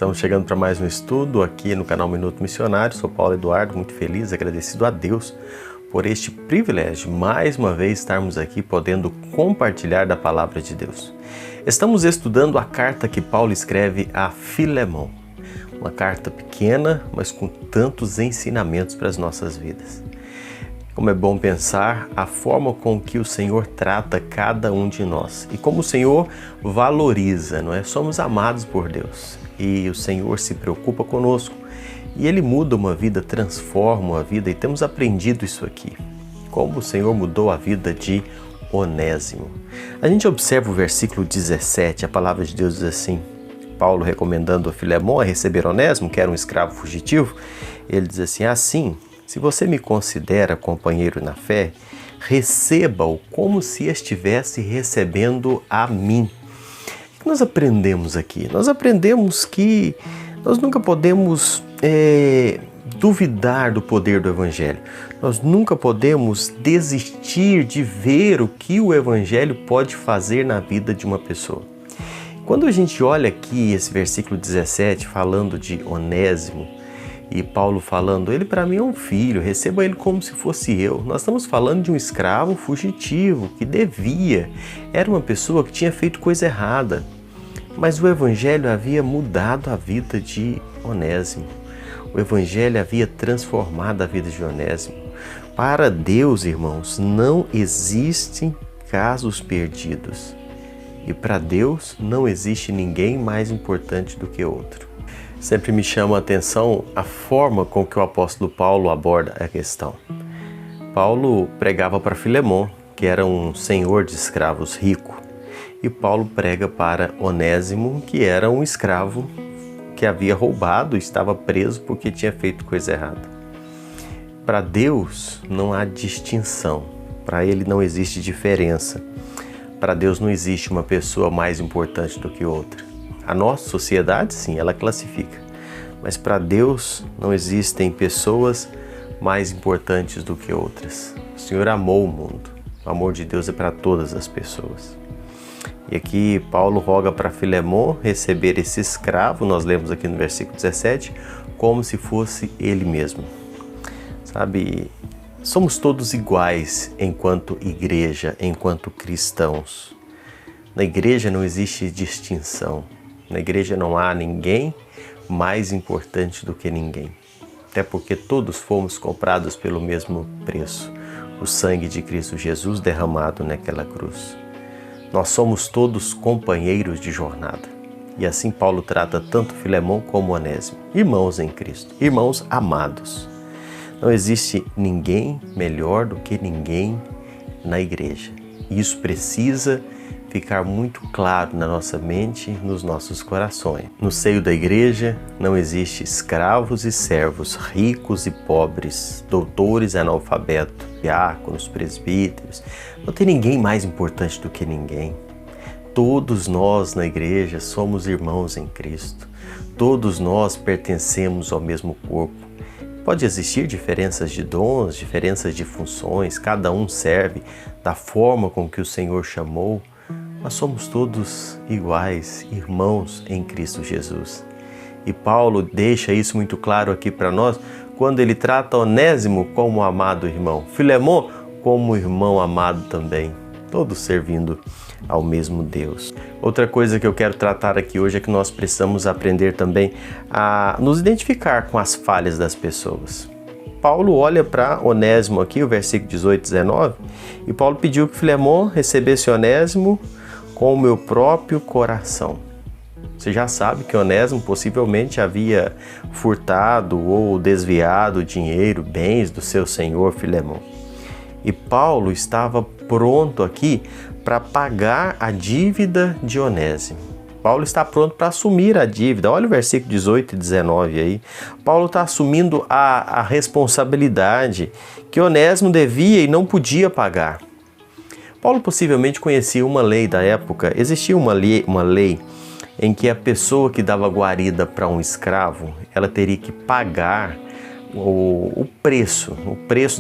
Estamos chegando para mais um estudo aqui no canal Minuto Missionário. Sou Paulo Eduardo, muito feliz, agradecido a Deus por este privilégio de mais uma vez estarmos aqui podendo compartilhar da palavra de Deus. Estamos estudando a carta que Paulo escreve a Filemon, uma carta pequena, mas com tantos ensinamentos para as nossas vidas. Como é bom pensar a forma com que o Senhor trata cada um de nós e como o Senhor valoriza, não é? Somos amados por Deus e o Senhor se preocupa conosco e Ele muda uma vida, transforma uma vida e temos aprendido isso aqui. Como o Senhor mudou a vida de Onésimo. A gente observa o versículo 17, a palavra de Deus diz assim, Paulo recomendando a Filemon a receber Onésimo, que era um escravo fugitivo, ele diz assim, se você me considera companheiro na fé, receba-o como se estivesse recebendo a mim. O que nós aprendemos aqui? Nós aprendemos que nós nunca podemos duvidar do poder do Evangelho. Nós nunca podemos desistir de ver o que o Evangelho pode fazer na vida de uma pessoa. Quando a gente olha aqui esse versículo 17 falando de Onésimo, e Paulo falando, ele para mim é um filho, receba ele como se fosse eu. Nós estamos falando de um escravo fugitivo que devia, era uma pessoa que tinha feito coisa errada. Mas o Evangelho havia mudado a vida de Onésimo. O Evangelho havia transformado a vida de Onésimo. Para Deus, irmãos, não existem casos perdidos. E para Deus não existe ninguém mais importante do que outro. Sempre me chama a atenção a forma com que o apóstolo Paulo aborda a questão. Paulo pregava para Filemon, que era um senhor de escravos rico, e Paulo prega para Onésimo, que era um escravo que havia roubado e estava preso porque tinha feito coisa errada. Para Deus não há distinção, para Ele não existe diferença. Para Deus não existe uma pessoa mais importante do que outra. A nossa sociedade, sim, ela classifica. Mas para Deus não existem pessoas mais importantes do que outras. O Senhor amou o mundo. O amor de Deus é para todas as pessoas. E aqui Paulo roga para Filemon receber esse escravo, nós lemos aqui no versículo 17, como se fosse ele mesmo. Sabe, somos todos iguais enquanto igreja, enquanto cristãos. Na igreja não existe distinção. Na igreja não há ninguém mais importante do que ninguém. Até porque todos fomos comprados pelo mesmo preço, o sangue de Cristo Jesus derramado naquela cruz. Nós somos todos companheiros de jornada. E assim Paulo trata tanto Filemon como Onésimo. Irmãos em Cristo, irmãos amados. Não existe ninguém melhor do que ninguém na igreja. E isso precisa ficar muito claro na nossa mente, nos nossos corações. No seio da igreja não existe escravos e servos, ricos e pobres, doutores e analfabetos, diáconos, presbíteros. Não tem ninguém mais importante do que ninguém. Todos nós na igreja somos irmãos em Cristo. Todos nós pertencemos ao mesmo corpo. Pode existir diferenças de dons, diferenças de funções, cada um serve da forma com que o Senhor chamou, mas somos todos iguais, irmãos em Cristo Jesus. E Paulo deixa isso muito claro aqui para nós, quando ele trata Onésimo como amado irmão, Filemon como irmão amado também, todos servindo ao mesmo Deus. Outra coisa que eu quero tratar aqui hoje é que nós precisamos aprender também a nos identificar com as falhas das pessoas. Paulo olha para Onésimo aqui, o versículo 18 e 19, e Paulo pediu que Filemon recebesse Onésimo com o meu próprio coração. Você já sabe que Onésimo possivelmente havia furtado ou desviado dinheiro, bens do seu senhor Filemon. E Paulo estava pronto aqui para pagar a dívida de Onésimo. Paulo está pronto para assumir a dívida. Olha o versículo 18 e 19 aí. Paulo está assumindo a responsabilidade que Onésimo devia e não podia pagar. Paulo possivelmente conhecia uma lei da época. Existia uma lei em que a pessoa que dava guarida para um escravo, ela teria que pagar o preço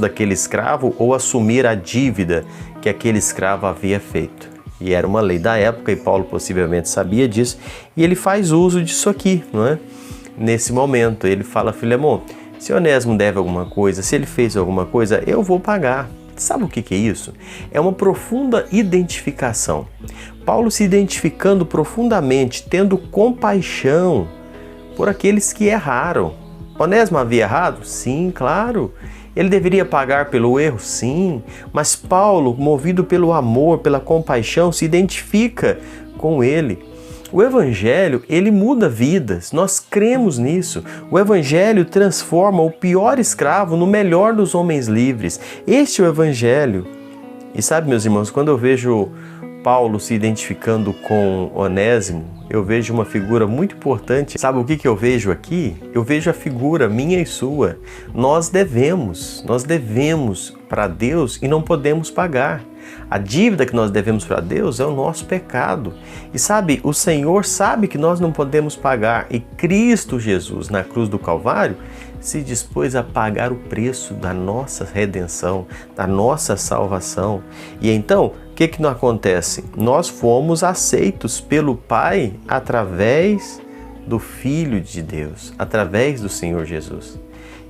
daquele escravo ou assumir a dívida que aquele escravo havia feito. E era uma lei da época e Paulo possivelmente sabia disso. E ele faz uso disso aqui, não é? Nesse momento, ele fala: Filemon, se Onésimo deve alguma coisa, se ele fez alguma coisa, eu vou pagar. Sabe o que é isso? É uma profunda identificação. Paulo se identificando profundamente, tendo compaixão por aqueles que erraram. Onésimo havia errado? Sim, claro. Ele deveria pagar pelo erro? Sim. Mas Paulo, movido pelo amor, pela compaixão, se identifica com ele. O Evangelho, ele muda vidas, nós cremos nisso. O Evangelho transforma o pior escravo no melhor dos homens livres. Este é o Evangelho. E sabe, meus irmãos, quando eu vejo Paulo se identificando com Onésimo, eu vejo uma figura muito importante. Sabe o que eu vejo aqui? Eu vejo a figura minha e sua. Nós devemos para Deus e não podemos pagar. A dívida que nós devemos para Deus é o nosso pecado. E sabe, o Senhor sabe que nós não podemos pagar. E Cristo Jesus, na cruz do Calvário, se dispôs a pagar o preço da nossa redenção, da nossa salvação. E então, o que não acontece? Nós fomos aceitos pelo Pai através do Filho de Deus, através do Senhor Jesus.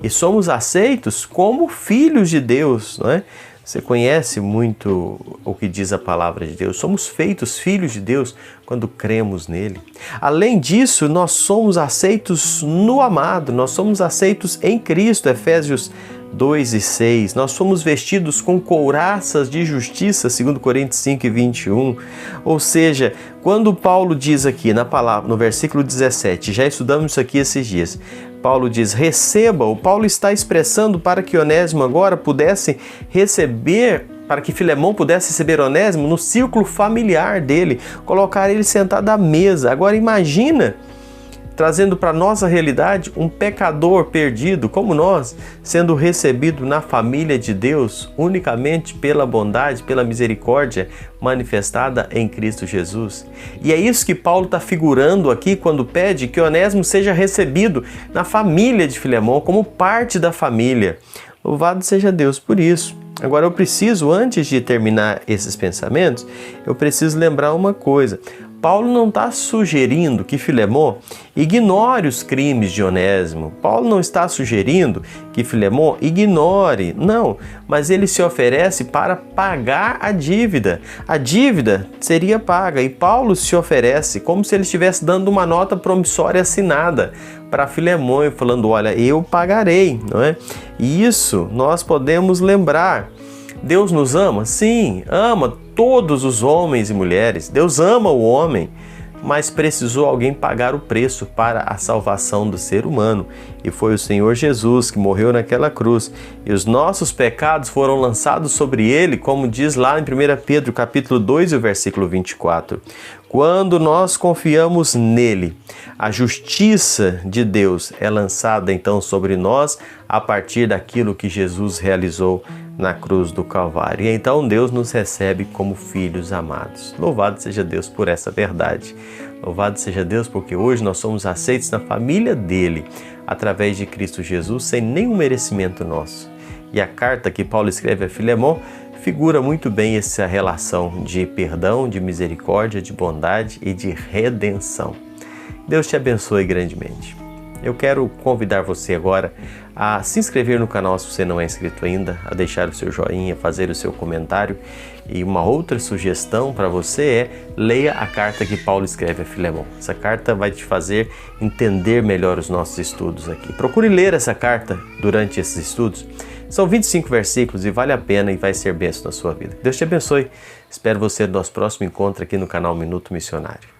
E somos aceitos como filhos de Deus, não é? Você conhece muito o que diz a palavra de Deus. Somos feitos filhos de Deus quando cremos nele. Além disso, nós somos aceitos no amado, nós somos aceitos em Cristo, Efésios 2:6. Nós somos vestidos com couraças de justiça, 2 Coríntios 5:21. Ou seja, quando Paulo diz aqui na palavra, no versículo 17, já estudamos isso aqui esses dias, Paulo diz: receba-o. Paulo está expressando para que Onésimo agora pudesse receber, para que Filemon pudesse receber Onésimo no círculo familiar dele, colocar ele sentado à mesa. Agora imagina, trazendo para a nossa realidade, um pecador perdido como nós, sendo recebido na família de Deus unicamente pela bondade, pela misericórdia manifestada em Cristo Jesus. E é isso que Paulo está figurando aqui quando pede que Onésimo seja recebido na família de Filemon, como parte da família. Louvado seja Deus por isso. Agora eu preciso, antes de terminar esses pensamentos, eu preciso lembrar uma coisa. Paulo não está sugerindo que Filemon ignore os crimes de Onésimo. Paulo não está sugerindo que Filemon ignore, não, mas ele se oferece para pagar a dívida. A dívida seria paga e Paulo se oferece como se ele estivesse dando uma nota promissória assinada para Filemon, falando: olha, eu pagarei, não é? E isso nós podemos lembrar. Deus nos ama? Sim, ama todos os homens e mulheres. Deus ama o homem, mas precisou alguém pagar o preço para a salvação do ser humano. E foi o Senhor Jesus que morreu naquela cruz. E os nossos pecados foram lançados sobre ele, como diz lá em 1 Pedro capítulo 2, o versículo 24. Quando nós confiamos nele, a justiça de Deus é lançada então sobre nós a partir daquilo que Jesus realizou na cruz do Calvário. E então Deus nos recebe como filhos amados. Louvado seja Deus por essa verdade. Louvado seja Deus porque hoje nós somos aceitos na família dele, através de Cristo Jesus, sem nenhum merecimento nosso. E a carta que Paulo escreve a Filemon figura muito bem essa relação de perdão, de misericórdia, de bondade e de redenção. Deus te abençoe grandemente. Eu quero convidar você agora a se inscrever no canal se você não é inscrito ainda, a deixar o seu joinha, fazer o seu comentário. E uma outra sugestão para você é: leia a carta que Paulo escreve a Filemon. Essa carta vai te fazer entender melhor os nossos estudos aqui. Procure ler essa carta durante esses estudos. São 25 versículos e vale a pena e vai ser bênção na sua vida. Deus te abençoe. Espero você no nosso próximo encontro aqui no canal Minuto Missionário.